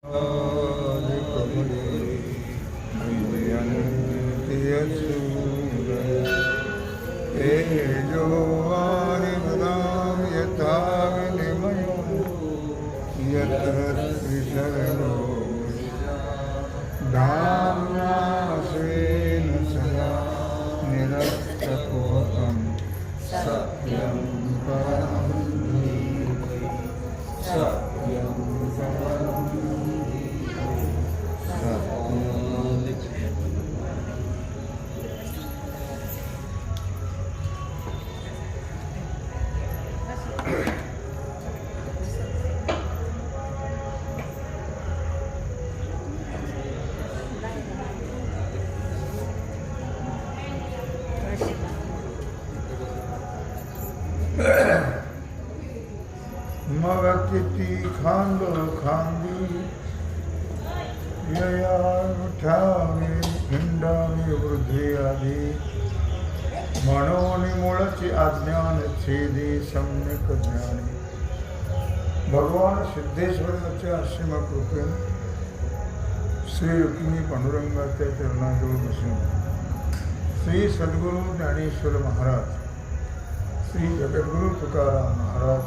सत्यं परं सत्यं परं मग किती खांद खांदी यया उठावे हिंडावे वृद्धी आधी म्हणून मूळची अज्ञान छेदी सम्यक ज्ञानी. भगवान सिद्धेश्वराच्या असीम कृपेने श्री रुक्मिणी पांडुरंगाच्या चरणाजवळ बसून श्री सद्गुरू ज्ञानेश्वर महाराज, श्री जगद्गुरु तुकाराम महाराज,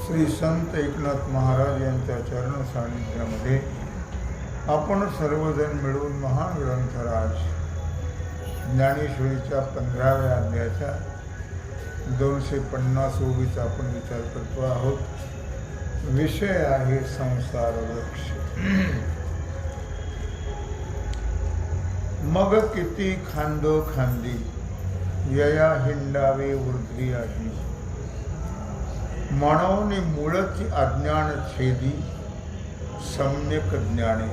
श्री संत एकनाथ महाराज यांच्या चरण सानिध्यामध्ये आपण सर्वजण मिळून महान ग्रंथराज ज्ञानेश्वरीच्या 15व्या अध्यायाच्या 250 ओळीचा आपण विचार करतो आहोत. विषय आहे संसार वृक्ष. मग किती खांदो खांदी यया हिंडावे वृद्धी आधी म्हणून मूळची अज्ञान छेदी सम्यक ज्ञाने.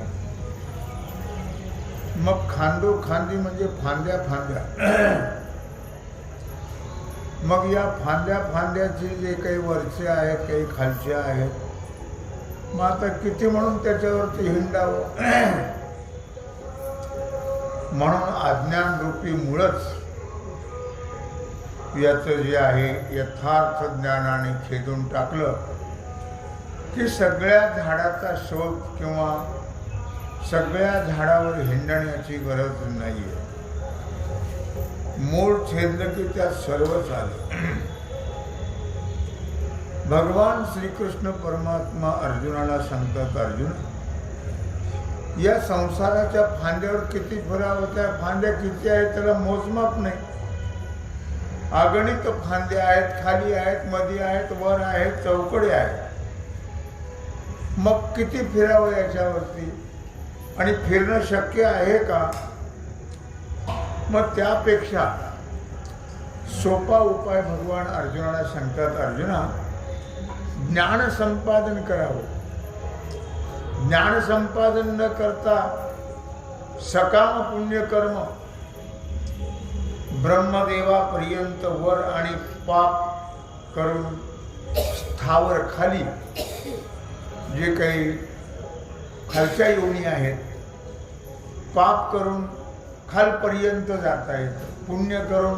मग खांदो खांदी म्हणजे फांद्या फांद्या. मग या फांद्या फांद्याचे जे काही वरचे आहेत काही खालचे आहेत, मग आता किती म्हणून त्याच्यावरती हिंडावं. म्हणून अज्ञान रूपी मूळच याचं जे आहे यथार्थ ज्ञानाने खेदून टाकलं की सगळ्या झाडाचा शोध किंवा सगळ्या झाडावर हिंडण्याची गरज नाही आहे. मूळ छेदलं की त्यात सर्वच आले. भगवान श्रीकृष्ण परमात्मा अर्जुनाला सांगतात, अर्जुन या संसाराच्या फांद्यावर किती फिरावं, त्या फांद्या किती आहेत त्याला मोजमाप नाही. अगणित फांद्या आहेत, खाली आहेत, मध्ये आहेत, वर आहेत, चौकडे आहेत. मग किती फिरावं याच्यावरती आणि फिरणं शक्य आहे का. मग त्यापेक्षा सोपा उपाय भगवान अर्जुनाला सांगतात, अर्जुना ज्ञान संपादन करावं. ज्ञान संपादन न करता सकाम पुण्यकर्म ब्रह्मदेवापर्यंत वर आणि पाप करून स्थावर खाली जे काही खालच्या योनी आहेत, पाप करून खालपर्यंत जाता येतं, पुण्य करून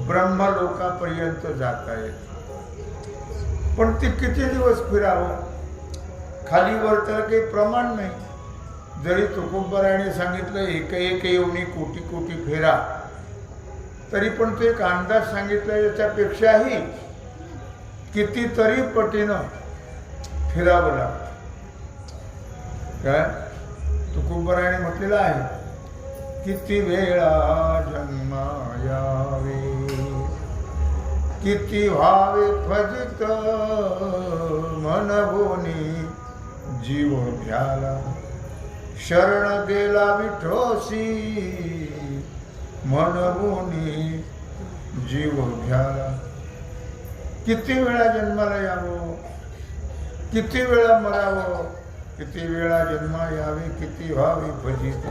ब्रह्मलोकापर्यंत जाता येतं. पण ते किती दिवस फिरावं. खालीवर तर काही प्रमाण नाही. जरी तुकोबरायाने सांगितलं एक योनी कोटी कोटी फेरा, तरी पण ते एक अंदाज सांगितलं याच्यापेक्षाही कितीतरी पटीनं फिरावं लागतं. काय तुकोबरायाने म्हटलेलं आहे, किती वेळा जन्मा यावे, किती व्हावे फजित मनभोनी जीव भ्याला, शरण गेला विठोसी मनभोनी जीव भ्याला. किती वेळा जन्माला यावं, किती वेळा मरावं, किती वेळा जन्मा यावे, किती व्हावे फजित.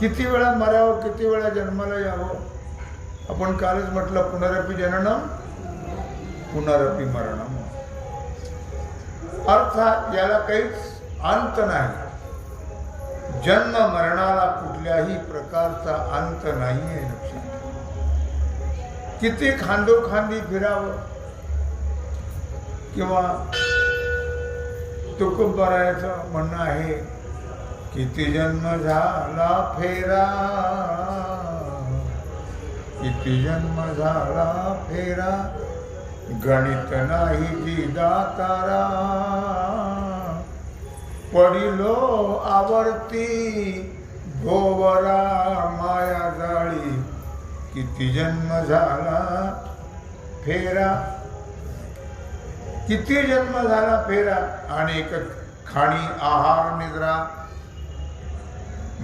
किती वेळा मरावं, किती वेळा जन्माला यावं. आपण कालच म्हटलं, पुनरपि जननम पुनरपि मरणम. अर्थात याला काहीच अंत नाही. जन्म मरणाला कुठल्याही प्रकारचा अंत नाही आहे. लक्षात. किती खांदोखांदी फिरावं किंवा तुकोबारायाचं म्हणणं आहे, किती जन्म झाला फेरा, किती जन्म झाला फेरा, गणित नाही जी दातारा, पडिलो आवर्ती गोवरा माया जाळी, किती जन्म झाला फेरा, किती जन्म झाला फेरा, अनेक खाणी आहार निद्रा,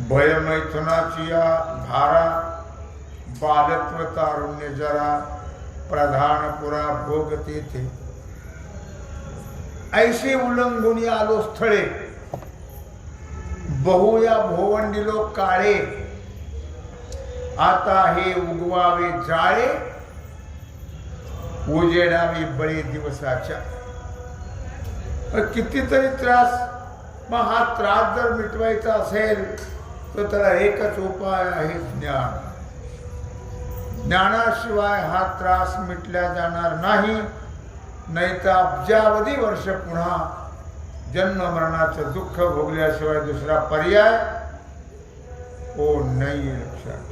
भयमैथुनाची या भारा, बालत्व तारुण्य जरा, प्रधान पुरा भोग तेथे, ऐसे उल्लंघुनी आलो स्थळे, बहु या भोवंडिलो काळे, आता हे उगवावे जाळे, उजेडावी बळे दिवसाच्या. कितीतरी त्रास, मग हा त्रास जर मिटवायचा असेल तर त्याला एकच उपाय आहे, ज्ञान. ज्ञानाशिवाय हा त्रास मिटला जाणार नाही, नाहीतर अब्जावधी वर्ष पुन्हा जन्म मरणाचं दुःख भोगल्याशिवाय दुसरा पर्याय हो नाही. लक्षात.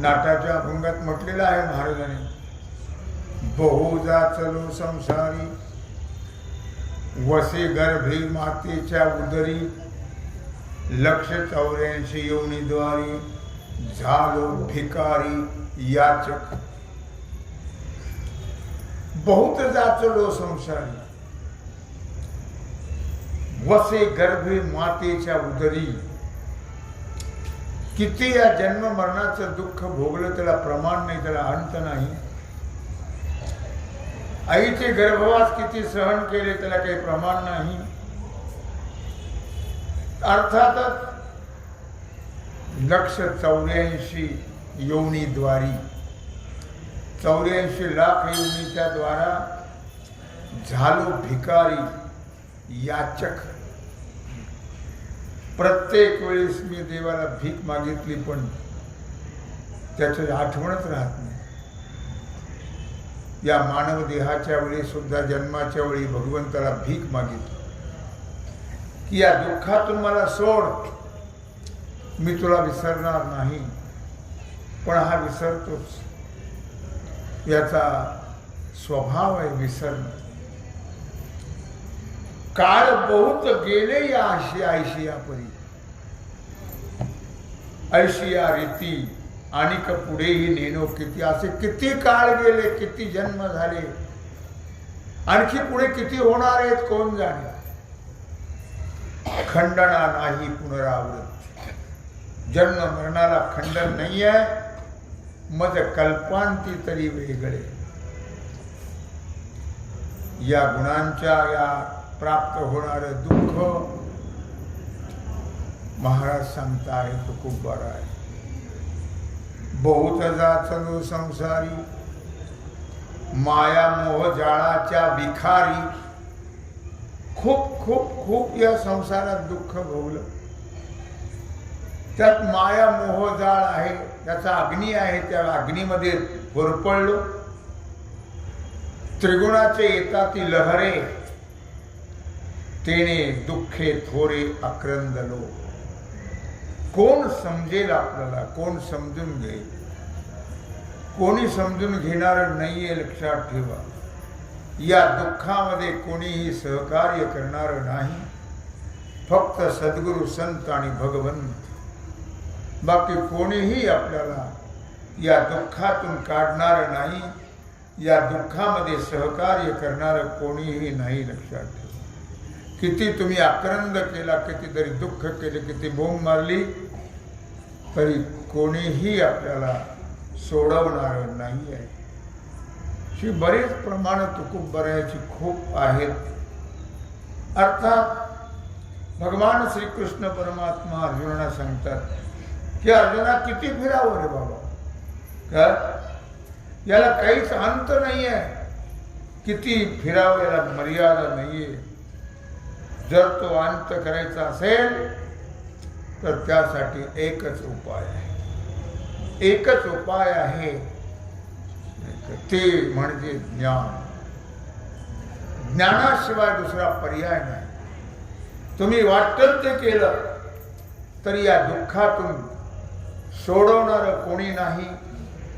नाटाच्या अभंगात म्हटलेलं आहे महाराजांनी, बहु जाचलो संसारी, वसे गर्भी मातेच्या उदरी, 184 योनीद्वारी, झालो भिकारी याचक. बहुत जाचलो संसारी, वसे गर्भी मातेच्या उदरी, किती या जन्म मरणाचं दुःख भोगलं त्याला प्रमाण नाही, त्याला अंत नाही. आईचे गर्भवास किती सहन केले त्याला काही प्रमाण नाही. अर्थातच 184 योनीद्वारी, 84 लाख योनीच्या द्वारा झालो भिकारी याचक. प्रत्येक वेळेस मी देवाला भीक मागितली पण त्याची आठवणच राहत नाही. या मानव देहाच्या वेळी सुद्धा, जन्माच्या वेळी भगवंताला भीक मागितली की या दुःखातून मला सोड, मी तुला विसरणार नाही. पण हा विसरतोच, याचा स्वभाव आहे विसरणं. काळ बहुत गेले या आशिया परी, ऐशिया रीती आणि पुढेही नेनो किती. असे किती काळ गेले, किती जन्म झाले, आणखी पुढे किती होणार आहेत कोण जाणे. खंडना नाही पुनरावृत्ती, जन्म मरणाला खंडन नाही आहे. मज कल्पांती तरी वेगळे. या गुणांच्या या प्राप्त होणारं दुःख महाराज सांगताय तुकोबाराय. बहुत जाचलो संसारी, माया मोह जाळाच्या विखारी. खूप खूप खूप या संसारात दुःख भोगलं. त्यात माया मोह जाळ आहे, त्याचा अग्नी आहे, त्या अग्नीमध्ये होरपळलो. त्रिगुणाचे येताती लहरे, तेने दुःखे थोरे आक्रंदलो. कोण समजेल आपल्याला, कोण समजून घेईल. कोणी समजून घेणार नाहीये, लक्षात ठेवा. या दुःखामध्ये कोणीही सहकार्य करणार नाही, फक्त सद्गुरू संत आणि भगवंत. बाकी कोणीही आपल्याला या दुःखातून काढणार नाही, या दुःखामध्ये सहकार्य करणार कोणीही नाही. लक्षात ठेवा. किती तुम्ही आक्रंद केला, कितीतरी दुःख केले, किती बोंब मारली, तरी कोणीही आपल्याला सोडवणार नाही आहे. अशी बरेच प्रमाण तुकोबारायाची खूप आहेत. अर्थात भगवान श्रीकृष्ण परमात्मा अर्जुनाला सांगतात की अर्जुना किती फिरावं रे बाबा, याला काहीच अंत नाही आहे. किती फिरावं याला मर्यादा नाहीये. जर तो अंत करायचा असेल तर त्यासाठी एकच उपाय आहे, एकच उपाय आहे, ते म्हणजे ज्ञान. ज्ञानाशिवाय दुसरा पर्याय नाही. तुम्ही वाटतं ते केलं तरी या दुःखातून सोडवणारं कोणी नाही.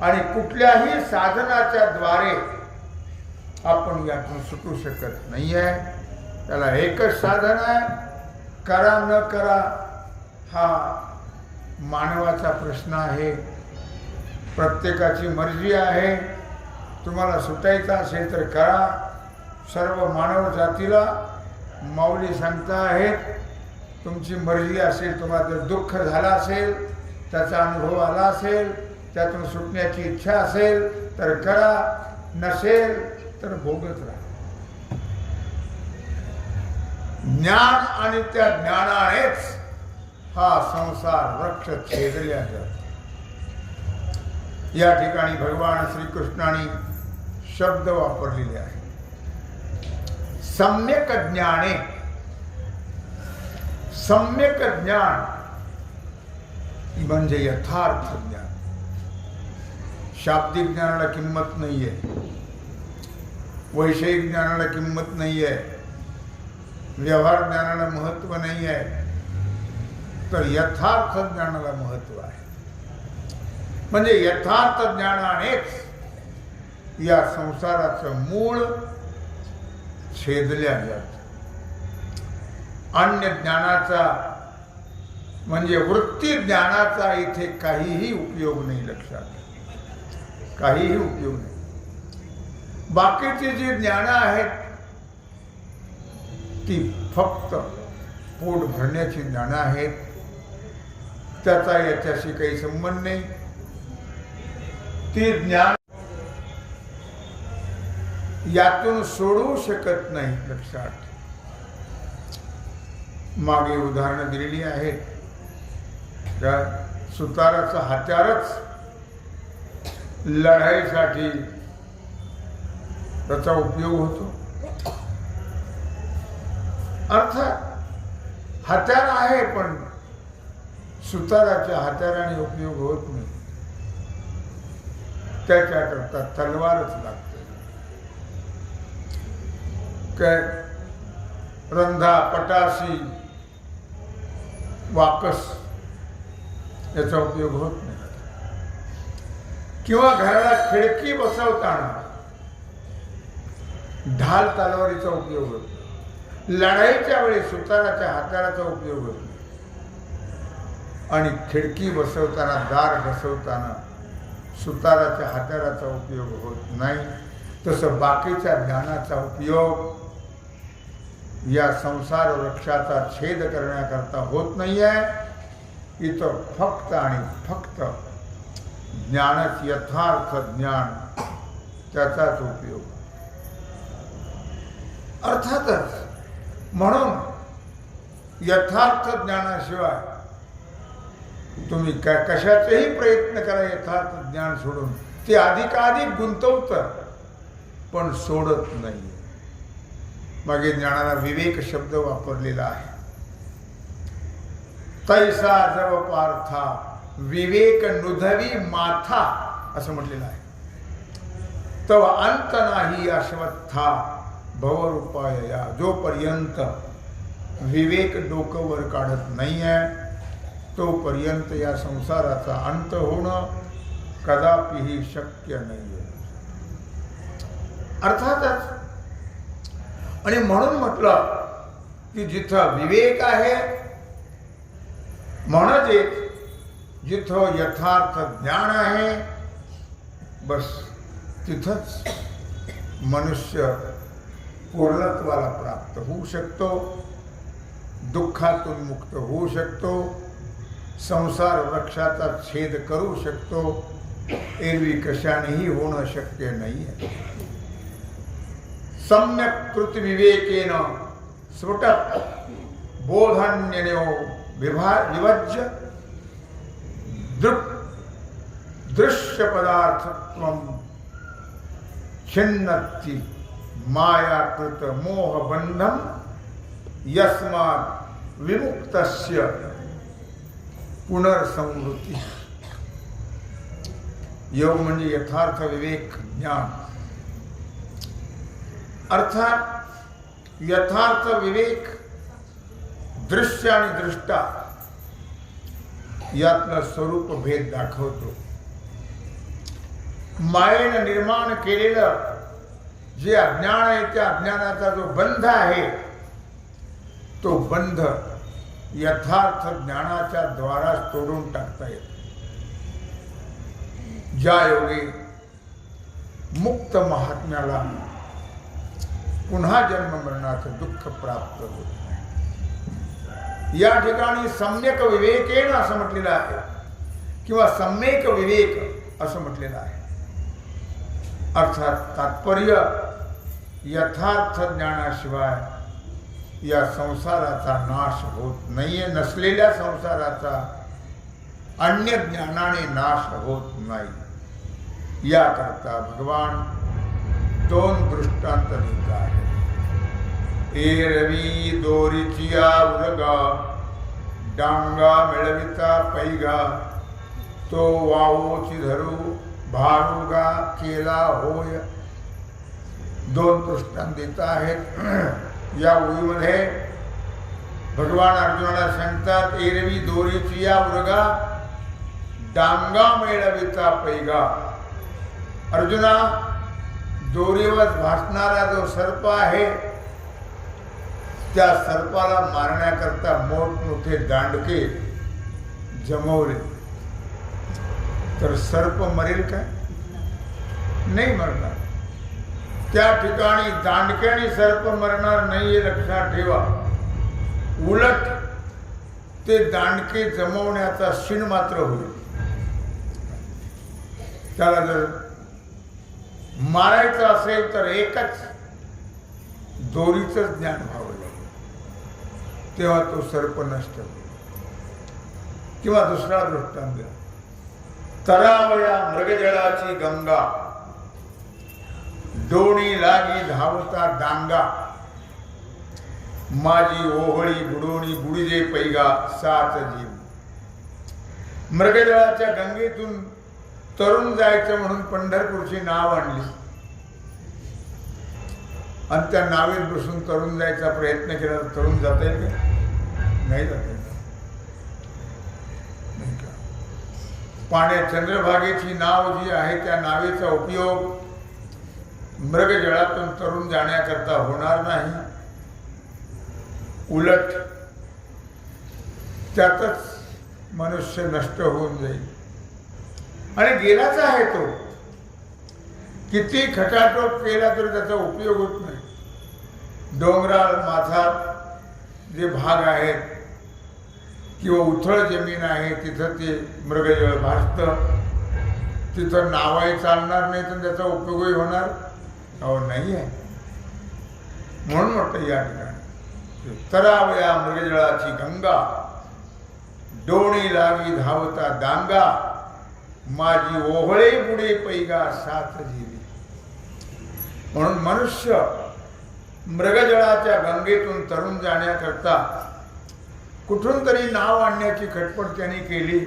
आणि कुठल्याही साधनाच्या द्वारे आपण यातून सुटू शकत नाही आहे. त्याला एकच साधन आहे, करा न करा हा मानवाचा प्रश्न आहे. प्रत्येकाची मर्जी आहे. तुम्हाला सुटायचं असेल तर करा. सर्व मानव जातीला माऊली सांगता आहेत, तुमची मर्जी असेल, तुम्हाला जर दुःख झालं असेल, त्याचा अनुभव आला असेल, त्यातून सुटण्याची इच्छा असेल तर करा, नसेल तर भोगत राहा. ज्ञान आणि त्या ज्ञानानेच हा संसार वृक्ष छेदल्या जातो. या ठिकाणी भगवान श्रीकृष्णाने शब्द वापरलेले आहे, सम्यक ज्ञाने. सम्यक ज्ञान म्हणजे यथार्थ ज्ञान. शाब्दिक ज्ञानाला किंमत नाहीये, वैषयिक ज्ञानाला किंमत नाहीये, व्यवहार ज्ञानाला महत्व नाही आहे, तर यथार्थ ज्ञानाला महत्व आहे. म्हणजे यथार्थ ज्ञानानेच या संसाराचं मूळ छेदल्या जातं. अन्य ज्ञानाचा म्हणजे वृत्ती ज्ञानाचा इथे काहीही उपयोग नाही. लक्षात, काहीही उपयोग नाही. बाकीची जी ज्ञानं आहेत ती फक्त पोट भरण्याची ज्ञानं आहेत. त्याचा याच्याशी काही संबंध नाही. ती ज्ञान यातून सोडू शकत नाही. लक्षात, मागे उदाहरणं दिलेली आहेत. त्या सुताराचं हत्यारच लढाईसाठी त्याचा उपयोग होतो. अर्थात हत्यार आहे, पण सुताराच्या हत्याराने उपयोग होत नाही. त्याच्याकरता तलवारच लागते. काय रंधा, पटाशी, वाकस याचा उपयोग होत नाही. किंवा घराला खिडकी बसवताना ढाल तलवारीचा उपयोग होतो. लढाईच्या वेळी सुताराच्या हत्याराचा उपयोग होतो. आणि खिडकी बसवताना, दार बसवताना सुताराच्या हत्याराचा उपयोग होत नाही. तसं बाकीच्या ज्ञानाचा उपयोग या संसार वृक्षाचा छेद करण्याकरता होत नाही आहे. इथं फक्त आणि फक्त ज्ञानच, यथार्थ ज्ञान, त्याचाच उपयोग. अर्थातच म्हणून यथार्थ ज्ञानाशिवाय तुम्ही कशाचाही प्रयत्न करा यथार्थ ज्ञान सोडून, ते अधिकाधिक गुंतवतं पण सोडत नाही. मागे ज्ञानाला विवेक शब्द वापरलेला आहे. तैसा जव पार्था विवेक नुधवी माथा असं म्हटलेलं आहे. तव अंत नाही अश्वत्था भवरूपाय या. जोपर्यंत विवेक डोकं वर काढत नाही आहे तोपर्यंत या संसाराचा अंत होणं कदापिही शक्य नाही आहे. अर्थातच, आणि म्हणून म्हटलं की जिथं विवेक आहे, म्हणजे जिथं यथार्थ ज्ञान आहे, बस तिथंच मनुष्य पूर्णत्वाला प्राप्त होऊ शकतो, दुःखातून मुक्त होऊ शकतो, संसार वृक्षाचा छेद करू शकतो. एरवी कशानेही होणं शक्य नाही आहे. सम्यक कृत विवेकेन स्फुटत बोधन्यनो विभज्य दृश्य पदार्थत्वं छिन्नति मायाकृत मोहबंधम यस्मात् विमुक्तस्य पुनर्संवृत्ती. योग म्हणजे यथार्थ विवेक, ज्ञान. अर्थात यथार्थ विवेक, दृश्य आणि दृष्टा यातलं स्वरूप भेद दाखवतो. मायेनं निर्माण केलेलं जे अज्ञान आहे त्या अज्ञानाचा जो बंध आहे तो बंध यथार्थ ज्ञानाच्या द्वारा तोडून टाकता येतो. ज्या योगे मुक्त महात्म्याला पुन्हा जन्म मरणाचं दुःख प्राप्त होत नाही. या ठिकाणी सम्यक विवेकेन असं म्हटलेलं आहे किंवा सम्यक विवेक असं म्हटलेलं आहे. अर्थात तात्पर्य यथार्थ ज्ञानाशिवाय या संसाराचा नाश होत नाहीये. नसलेल्या संसाराचा अन्य ज्ञानाने नाश होत नाही. याकरता भगवान दोन दृष्टांत देत आहेत. एरवी दोरीचिया उरगा, डांगा मिळविता पैगा, तो वावोची धरू भारुगा केला होय. दोन दृष्टांत देत आहेत. या ओळीमध्ये भगवान अर्जुनाला सांगतात, एरवी दोरीची या उरगा, डांगा मिळविता पैगा. अर्जुना, दोरीवर भासणारा जो सर्प आहे त्या सर्पाला मारण्याकरता मोठमोठे दांडके जमवले तर सर्प मरेल काय? नाही मरणार. त्या ठिकाणी दांडक्याने सर्प मरणार नाही हे लक्षात ठेवा. उलट ते दांडके जमवण्याचा क्षीण मात्र होईल. त्याला जर मारायचं असेल तर एकच दोरीचं ज्ञान व्हावं लागेल, तेव्हा तो सर्प नष्ट होईल. किंवा दुसरा दृष्टांत द्या. तरावया मृगजळाची गंगा, डोणी लागी धावता डांगा, माझी ओहळी बुडोणी बुडिजे पैगा सात जीव. मृगजळाच्या गंगेतून तरुण जायचं म्हणून पंढरपूरची नाव आणली आणि त्या नावेत बसून तरुण जायचा प्रयत्न केला तर तरुण जाता येईल का? नाही जाता येईल. पाण्यात चंद्रभागेची नाव जी आहे त्या नावेचा उपयोग मृगजळातून तरुण जाण्याकरता होणार नाही. उलट त्यातच मनुष्य नष्ट होऊन जाईल. आणि गेलाच आहे तो. किती खटाटोप केला तरी त्याचा उपयोग होत नाही. डोंगराळ माथात जे भाग आहेत किंवा उथळ जमीन आहे तिथं ते मृगजळ भासतं. तिथं नावाही चालणार नाही तर त्याचा उपयोगही होणार नाही आहे. म्हणून म्हटलं या ठिकाणी तरावया मृगजळाची गंगा, डोणी लागी धावता डांगा, माझी ओहळे बुडे पैगा सात जीवी. म्हणून मनुष्य मृगजळाच्या गंगेतून तरुण जाण्याकरता कुठून तरी नाव आणण्याची खटपट त्यांनी केली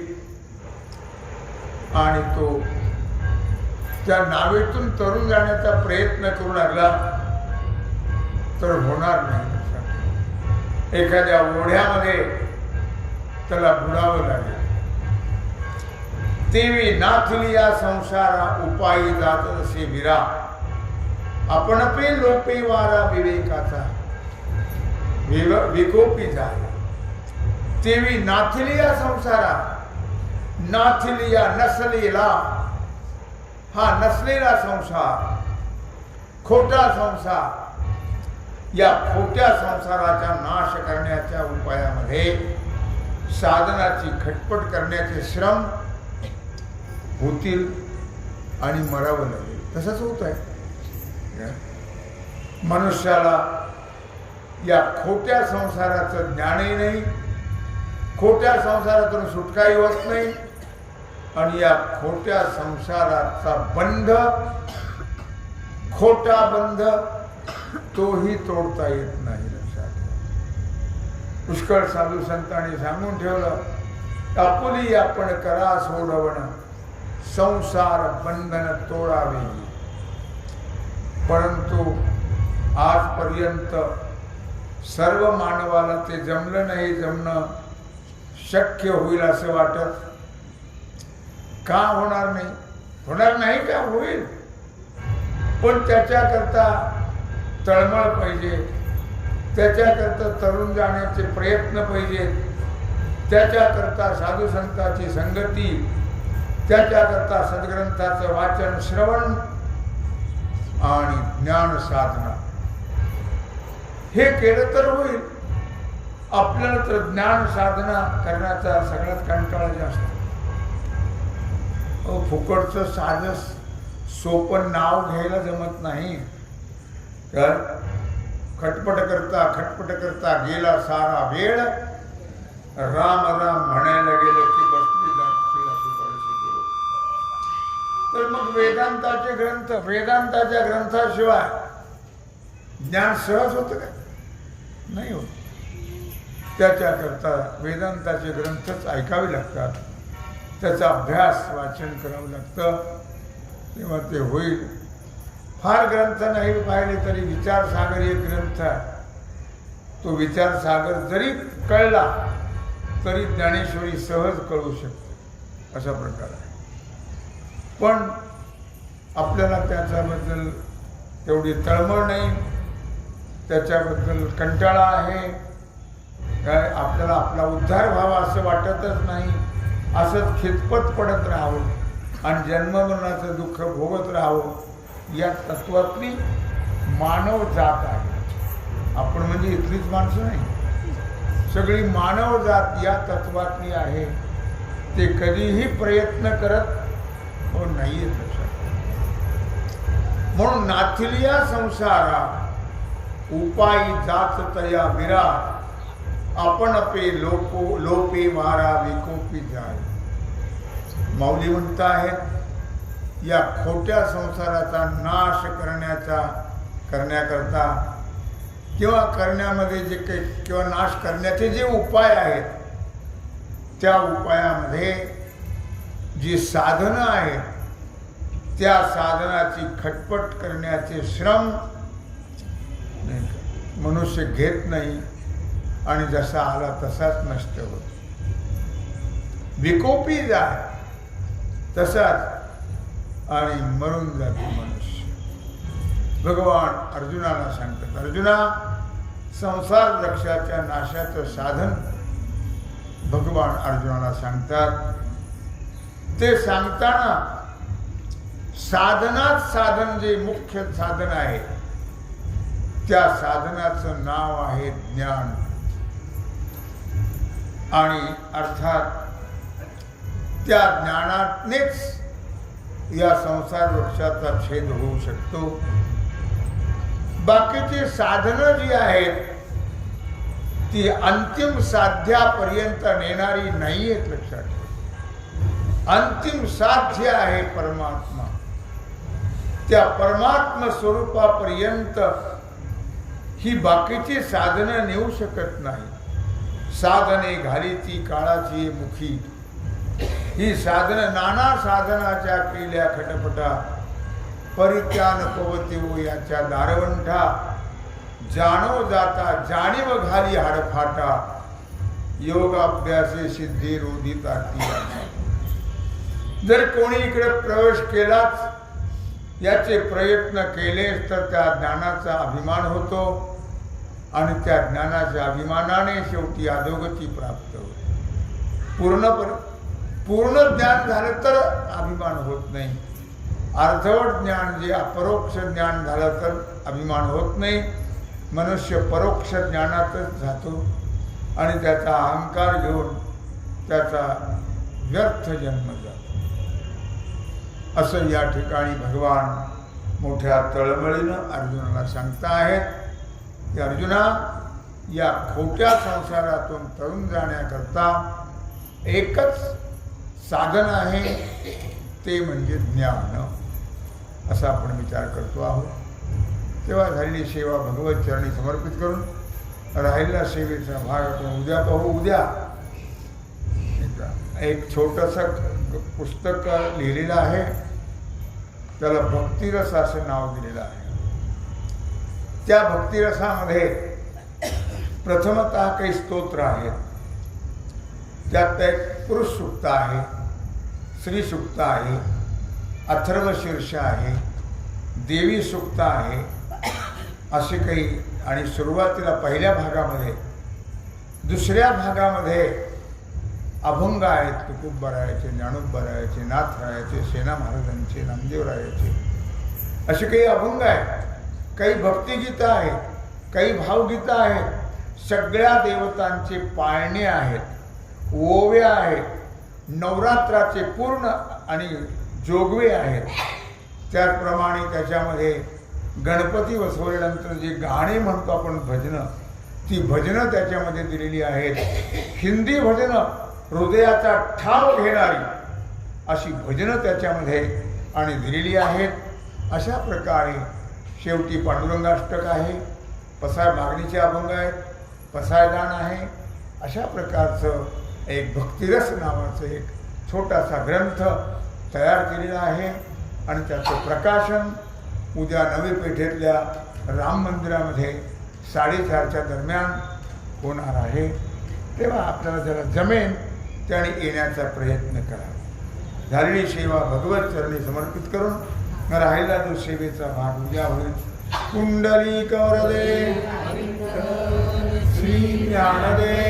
आणि तो त्या नावेतून तरुण जाण्याचा प्रयत्न करू लागला तर होणार नाही. एखाद्या ओढ्यामध्ये त्याला बुडावं लागेल. तेवी नाथलिया संसारा उपायी जात असे विरा, आपण पे लोपे वारा विवेकाचा विकोपी झाला. तेवी नाथलिया संसारा, नाथलिया नसलेला, हा नसलेला संसार, खोटा संसार, या खोट्या संसाराचा नाश करण्याच्या उपायामध्ये साधनाची खटपट करण्याचे श्रम होतील आणि मरावं लागेल. तसंच होत आहे. मनुष्याला या खोट्या संसाराचं ज्ञानही नाही, खोट्या संसारातून सुटकाही होत नाही आणि या खोट्या संसाराचा बंध, खोटा बंध तोही तोडता येत नाही. लक्षात. पुष्कळ साधू संतांनी सांगून ठेवलं, आपुली आपण करा सोडवण, संसार बंधन तोडावे. परंतु आजपर्यंत सर्व मानवाला ते जमलं नाही, जमणं शक्य होईल असं वाटत. का होणार नाही? होणार नाही का? होईल. पण त्याच्याकरता तळमळ पाहिजे, त्याच्याकरता तरुण जाण्याचे प्रयत्न पाहिजेत, त्याच्याकरता साधू संतांची संगती, त्याच्याकरता सद्ग्रंथाचं वाचन, श्रवण आणि ज्ञान साधना हे केलं तर होईल. आपल्याला तर ज्ञान साधना करण्याचा सगळ्यात कंटाळा जास्त. फुकटचं साधं सोपं नाव घ्यायला जमत नाही. तर खटपट करता गेला सारा वेळ. राम राम म्हणायला गेलं की बसली जाती असं परिस्थिती. तर मग वेदांताच्या ग्रंथाशिवाय ज्ञान सहज होतं का? नाही होत. त्याच्याकरता वेदांताचे ग्रंथच ऐकावे लागतात, त्याचा अभ्यास वाचन करावं लागतं, तेव्हा ते होईल. फार ग्रंथ नाही पाहिले तरी विचारसागर एक ग्रंथ आहे. तो विचारसागर जरी कळला तरी ज्ञानेश्वरी सहज कळू शकते, असा प्रकार आहे. पण आपल्याला त्याच्याबद्दल तेवढी तळमळ नाही, त्याच्याबद्दल कंटाळा आहे. काय आपल्याला आपला उद्धार व्हावा असं वाटतच नाही. असंच खितपत पडत राहावं आणि जन्ममरणाचं दुःख भोगत राहावं, या तत्वातली मानव जात आहे. आपण म्हणजे इथलीच माणसं नाही, सगळी मानव जात या तत्वातली आहे. ते कधीही प्रयत्न करत नाहीये. म्हणून नाथिलिया संसारा उपायी जात तया विरा, आपण पे लोपे मारा विकोपी जाय. माऊली म्हणत आहेत, या खोट्या संसाराचा नाश करण्याकरता किंवा करण्यामध्ये जे काही किंवा नाश करण्याचे जे उपाय आहेत, त्या उपायामध्ये जी साधनं आहेत, त्या साधनाची खटपट करण्याचे श्रम मनुष्य घेत नाही आणि जसा आला तसाच नष्ट होतो. विकोपी जाय तसाच आणि मरून जाते मनुष्य. भगवान अर्जुनाला सांगतात, अर्जुना, संसार वृक्षाच्या नाशाचं साधन भगवान अर्जुनाला सांगतात. ते सांगताना साधनात साधन जे मुख्य साधन आहे, त्या साधनाचं नाव आहे ज्ञान. आणि अर्थात त्या ज्ञानानेच या संसार वृक्षाचा छेद होऊ शकतो. बाकीची साधनं जी आहेत ती अंतिम साध्यापर्यंत नेणारी नाही आहेत. लक्षात ठेवा, अंतिम साध्य आहे परमात्मा. त्या परमात्मा स्वरूपापर्यंत ही बाकीची साधनं नेऊ शकत नाही. साधने घालीची काळाची मुखी, ही साधनं नाना साधनाच्या केल्या खटपटा, परित्यान पवती हो याच्या दारवंठा, जाणो जाता जाणीव घाली हाडफाटा, योगाभ्यासे सिद्धी रोधित आरती. जर कोणी इकडे प्रवेश केलाच, याचे प्रयत्न केलेच तर त्या ज्ञानाचा अभिमान होतो आणि त्या ज्ञानाच्या अभिमानाने शेवटी अधोगती प्राप्त होते. पूर्ण ज्ञान झालं तर अभिमान होत नाही. अर्धवट ज्ञान जे अपरोक्ष ज्ञान झालं तर अभिमान होत नाही. मनुष्य परोक्ष ज्ञानातच जातो आणि त्याचा अहंकार घेऊन त्याचा व्यर्थ जन्म जातो. असं या ठिकाणी भगवान मोठ्या तळमळीनं अर्जुनाला सांगता आहेत की अर्जुना, या खोट्या संसारातून तरुण जाण्याकरता एकच साधन आहे, ते म्हणजे ज्ञान. असा आपण विचार करतो आहोत. तेव्हा झालेली सेवा भगवत चरणी समर्पित करून राहिलेला सेवेचा भाग आपण उद्या पाहू. उद्या एक छोटंसं पुस्तक लिहिलेलं आहे, त्याला भक्तिरस असं नाव दिलेलं आहे. त्या भक्तिरसामध्ये प्रथमतः काही स्तोत्र आहेत. त्यात एक पुरुष सूक्त आहे, स्त्री सूक्त आहे, अथर्व शीर्ष आहे, देवी सूक्त आहे, असे काही. आणि सुरुवातीला पहिल्या भागामध्ये, दुसऱ्या भागामध्ये अभंग आहेत. तुकोबरायाचे, ज्ञानोबरायाचे, नाथरायाचे, सेना महाराजांचे, नामदेवरायाचे, असे काही अभंग आहेत. काही भक्तिगीतं आहेत, काही भावगीतं आहेत. सगळ्या देवतांचे पाळणे आहेत, ओव्या आहेत, नवरात्राचे पूर्ण आणि जोगवे आहेत. त्याचप्रमाणे त्याच्यामध्ये गणपती बसवल्यानंतर जे गाणे म्हणतो आपण भजनं, ती भजनं त्याच्यामध्ये दिलेली आहेत. हिंदी भजनं, हृदयाचा ठाव घेणारी अशी भजनं त्याच्यामध्ये आणि दिलेली आहेत. अशा प्रकारे शेवटी पांडुरंगाष्टक आहे, पसाय मागणीचे अभंग आहेत, पसायदान आहे. अशा प्रकारचं एक भक्तिरस नावाचं एक छोटासा ग्रंथ तयार केलेला आहे. आणि त्याचं प्रकाशन उद्या नवी पेठेतल्या राम मंदिरामध्ये 4:30च्या दरम्यान होणार आहे. तेव्हा आपल्याला जरा जमेन त्याने येण्याचा प्रयत्न करा. झालेली सेवा भगवत चरणी समर्पित करून राहिला जो सेवेचा भाग उद्या होईल. कुंडली कवरदे श्री ज्ञानदे